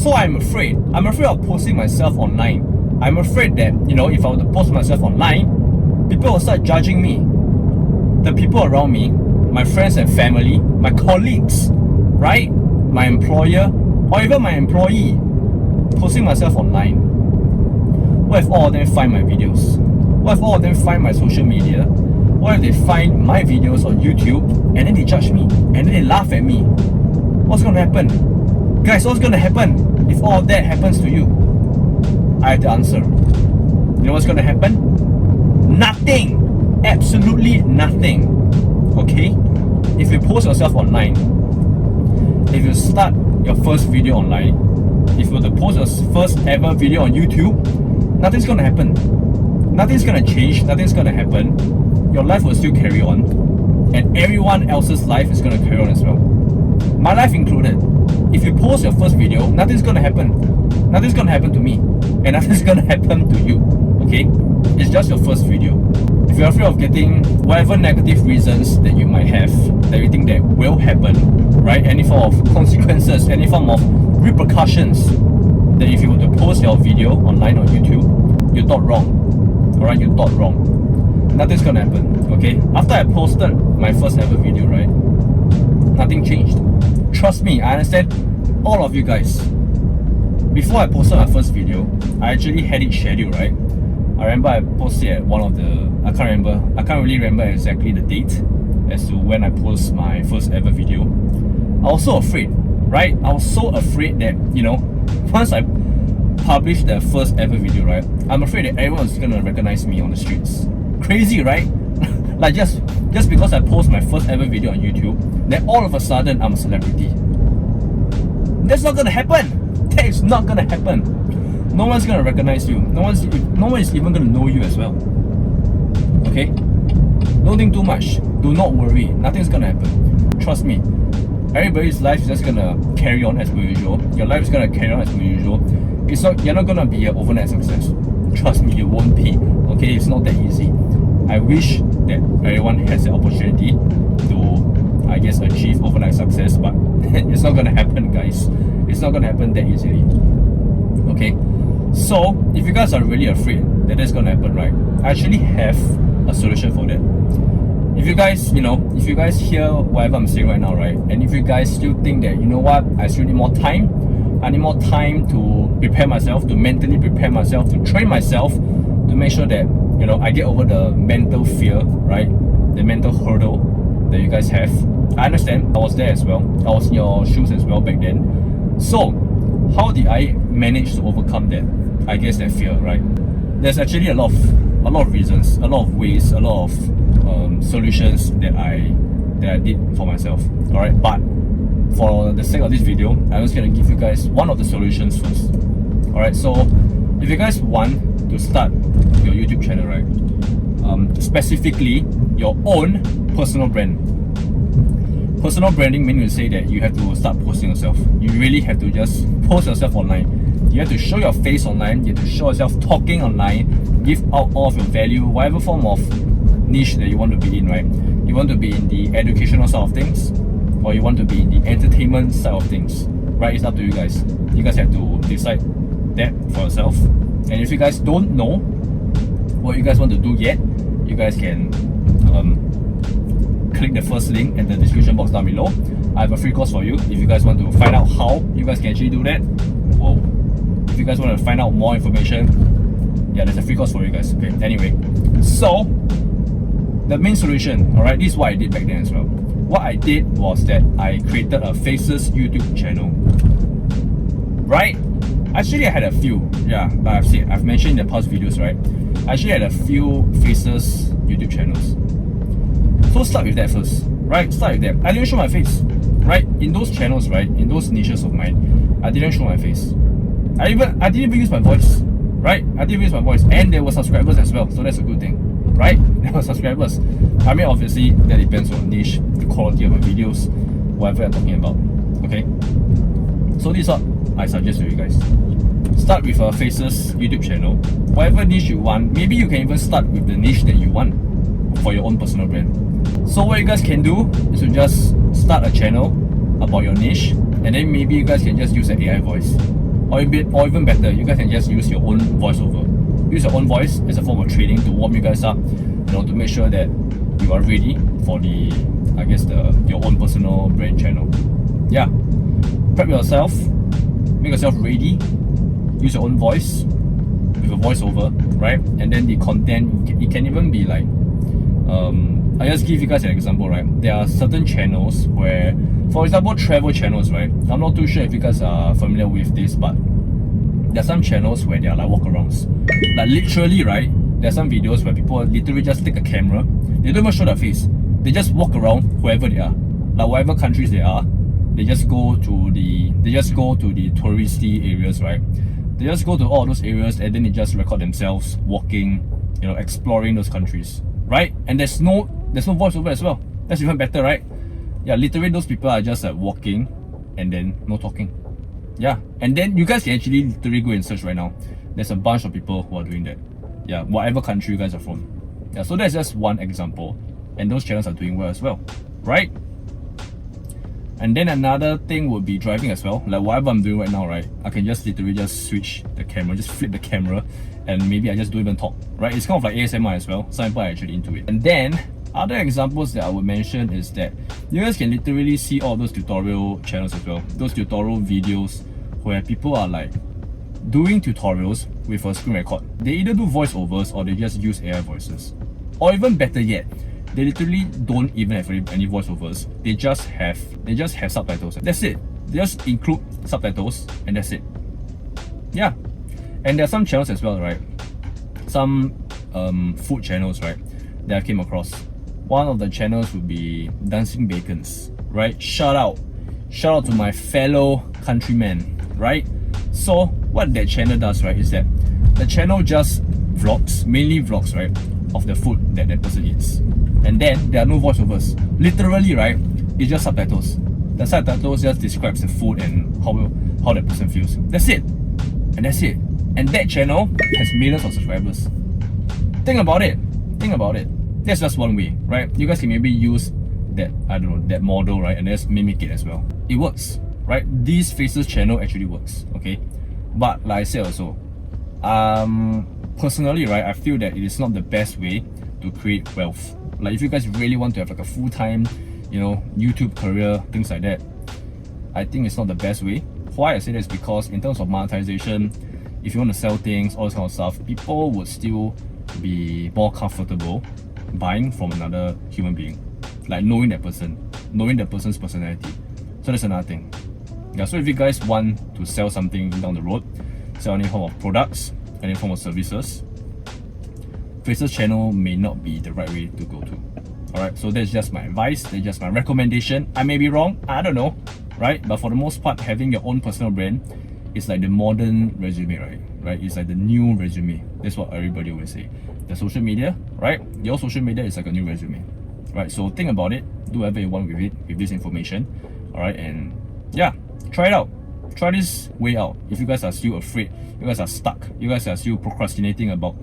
So I'm afraid of posting myself online. I'm afraid that, if I were to post myself online, people will start judging me. The people around me, my friends and family, my colleagues, right? My employer, or even my employee, posting myself online. What if all of them find my videos? What if all of them find my social media? What if they find my videos on YouTube and then they judge me and then they laugh at me? What's gonna happen? Guys, what's gonna happen if all of that happens to you? I have the answer. You know what's gonna happen? Nothing. Absolutely nothing. Okay? If you post yourself online, if you start your first video online, if you were to post your first ever video on YouTube, nothing's gonna happen. Nothing's gonna change, nothing's gonna happen. Your life will still carry on, and everyone else's life is gonna carry on as well. My life included. If you post your first video, nothing's gonna happen. Nothing's gonna happen to me, and nothing's gonna happen to you. Okay? It's just your first video. If you're afraid of getting whatever negative reasons that you might have, that you think that will happen, right? Any form of consequences, any form of repercussions, that if you were to post your video online on YouTube, you thought wrong. Alright, you thought wrong. Nothing's gonna happen. Okay? After I posted my first ever video, right? Nothing changed. Trust me, I understand all of you guys. Before I posted my first video, I actually had it scheduled, right? I remember I posted at one of the, I can't really remember exactly the date as to when I post my first ever video. I was so afraid, right? I was so afraid that, once I published the first ever video, right? I'm afraid that everyone is gonna recognize me on the streets. Crazy, right? Like just because I post my first ever video on YouTube, then all of a sudden I'm a celebrity. That's not gonna happen. That is not gonna happen. No one's gonna recognize you. No one is even gonna know you as well. Okay? Don't think too much. Do not worry. Nothing's gonna happen. Trust me. Everybody's life is just gonna carry on as per usual. Your life is gonna carry on as per usual. You're not gonna be an overnight success. Trust me, you won't be. Okay? It's not that easy. I wish that everyone has the opportunity to, I guess, achieve overnight success, but it's not gonna happen, guys. It's not gonna happen that easily. Okay? So, if you guys are really afraid that that's gonna happen, right? I actually have a solution for that. If you guys, if you guys hear whatever I'm saying right now, right? And if you guys still think that, you know what, I still need more time, I need more time to prepare myself, to mentally prepare myself, to train myself, to make sure that, I get over the mental fear, right? The mental hurdle that you guys have. I understand, I was there as well. I was in your shoes as well back then. So, how did I manage to overcome that? I guess that fear, right? There's actually a lot of reasons, a lot of ways, a lot of solutions that I did for myself. Alright, but for the sake of this video, I'm just gonna give you guys one of the solutions first. Alright, so if you guys want to start your YouTube channel, right? Specifically your own personal brand. Personal branding means to say that you have to start posting yourself. You really have to just post yourself online. You have to show your face online. You have to show yourself talking online. Give out all of your value, whatever form of niche that you want to be in, right? You want to be in the educational side of things, or you want to be in the entertainment side of things, right? It's up to you guys. You guys have to decide that for yourself. And if you guys don't know what you guys want to do yet, you guys can click the first link in the description box down below. I have a free course for you. If you guys want to find out how you guys can actually do that, whoa. If you guys want to find out more information, yeah, there's a free course for you guys. Okay, anyway, so the main solution, alright, this is what I did back then as well. What I did was that I created a Faceless YouTube channel. Right? Actually, I had a few, yeah, like I've mentioned in the past videos, right? I actually had a few Faceless YouTube channels. So start with that first, right? Start with that. I didn't show my face, right? In those channels, right? In those niches of mine, I didn't show my face. I didn't even use my voice, right? I didn't use my voice, and there were subscribers as well, so that's a good thing, right? There were subscribers. I mean, obviously, that depends on niche, the quality of my videos, whatever I'm talking about. Okay. So this is what I suggest to you guys. Start with a Faceless YouTube channel. Whatever niche you want, maybe you can even start with the niche that you want for your own personal brand. So what you guys can do is to just start a channel about your niche, and then maybe you guys can just use an AI voice. or even better, you guys can just use your own voiceover. Use your own voice as a form of training to warm you guys up, to make sure that you are ready for your own personal brand channel. Yeah, prep yourself, make yourself ready, use your own voice with a voiceover, right? And then the content, it can even be like, I just give you guys an example, right? There are certain channels where, for example, travel channels, right? I'm not too sure if you guys are familiar with this, but there are some channels where they are like walkarounds. Like literally, right? There are some videos where people literally just take a camera, they don't even show their face. They just walk around wherever they are. Like whatever countries they are, they just go to the touristy areas, right? They just go to all those areas and then they just record themselves walking, exploring those countries, right? And there's no voiceover as well. That's even better, right? Yeah, literally those people are just like walking and then no talking. Yeah, and then you guys can actually literally go and search right now. There's a bunch of people who are doing that. Yeah, whatever country you guys are from. Yeah, so that's just one example, and those channels are doing well as well, right? And then another thing would be driving as well. Like whatever I'm doing right now, right? I can just literally just switch the camera, just flip the camera, and maybe I just don't even talk, right? It's kind of like ASMR as well. Some people are actually into it. And then other examples that I would mention is that you guys can literally see all those tutorial channels as well. Those tutorial videos where people are like doing tutorials with a screen record. They either do voiceovers or they just use AI voices. Or even better yet, they literally don't even have any voiceovers. They just have subtitles. That's it. They just include subtitles and that's it. Yeah. And there are some channels as well, right? Some food channels, right, that I came across. One of the channels would be Dancing Bacons, right? Shout out to my fellow countrymen, right? So what that channel does, right, is that the channel just vlogs, mainly vlogs, right, of the food that person eats. And then there are no voiceovers. Literally, right, it's just subtitles. The subtitles just describes the food and how that person feels. That's it. And that's it. And that channel has millions of subscribers. Think about it. That's just one way, right? You guys can maybe use that, that model, right, and just mimic it as well. It works, right? This Faceless channel actually works, okay? But like I said also, personally, right, I feel that it is not the best way to create wealth. Like if you guys really want to have like a full-time, YouTube career, things like that, I think it's not the best way. Why I say that is because in terms of monetization, if you want to sell things, all this kind of stuff, people would still be more comfortable buying from another human being, like knowing that person's personality. So that's another thing. Yeah, so if you guys want to sell something down the road, sell any form of products, any form of services, Faceless channel may not be the right way to go to. Alright, so that's just my advice, that's just my recommendation. I may be wrong, I don't know, right? But for the most part, having your own personal brand is like the modern resume, right? It's like the new resume. That's what everybody always say. The social media, right? Your social media is like a new resume, right? So think about it, do whatever you want with it, with this information, alright? And yeah, try it out. Try this way out. If you guys are still afraid, you guys are stuck, you guys are still procrastinating about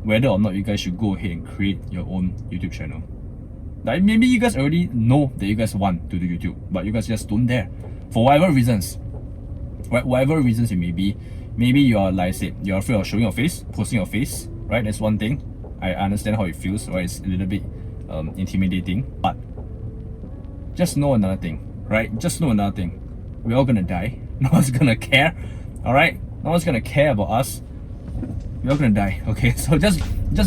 whether or not you guys should go ahead and create your own YouTube channel. Like maybe you guys already know that you guys want to do YouTube, but you guys just don't dare for whatever reasons. Right, whatever reasons it may be. Maybe you are, like I said, you're afraid of showing your face, posting your face, right? That's one thing. I understand how it feels, right? It's a little bit intimidating, but just know another thing, right? Just know another thing. We're all gonna die. No one's gonna care, alright? No one's gonna care about us. We're all gonna die, okay? So just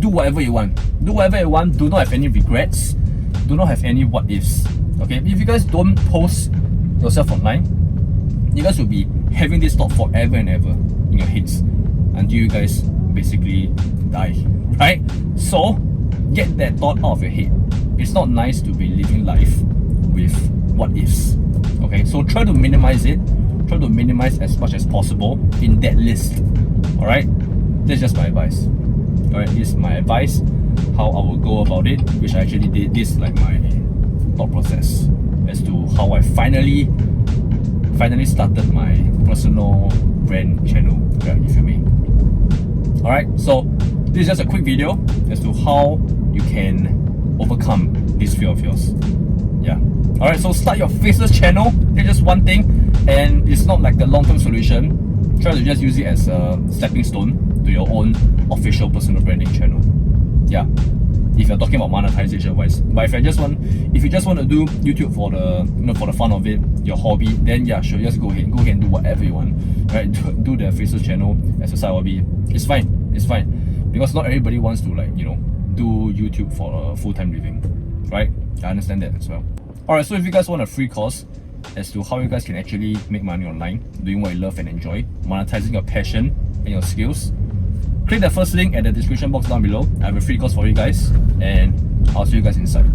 do whatever you want. Do whatever you want. Do not have any regrets. Do not have any what ifs, okay? If you guys don't post yourself online, you guys will be having this thought forever and ever in your heads until you guys basically die, right? So get that thought out of your head. It's not nice to be living life with what ifs, okay? So try to minimize it. Try to minimize as much as possible in that list, alright? That's just my advice. Alright, this is my advice, how I will go about it, which I actually did this like my thought process as to how I finally started my personal brand channel, right, if you may. Alright, so this is just a quick video as to how you can overcome this fear of yours. Yeah. Alright, so start your Faceless channel. It's just one thing, and it's not like the long-term solution. try to just use it as a stepping stone to your own official personal branding channel. Yeah, if you're talking about monetization wise. But if you just want to do YouTube for the for the fun of it, your hobby, then yeah, sure, just go ahead and do whatever you want, right? Do the Faceless channel as a side hobby. It's fine, because not everybody wants to do YouTube for a full-time living, right? I understand that as well. Alright, so if you guys want a free course as to how you guys can actually make money online, doing what you love and enjoy, monetizing your passion and your skills, click the first link at the description box down below. I have a free course for you guys, and I'll see you guys inside.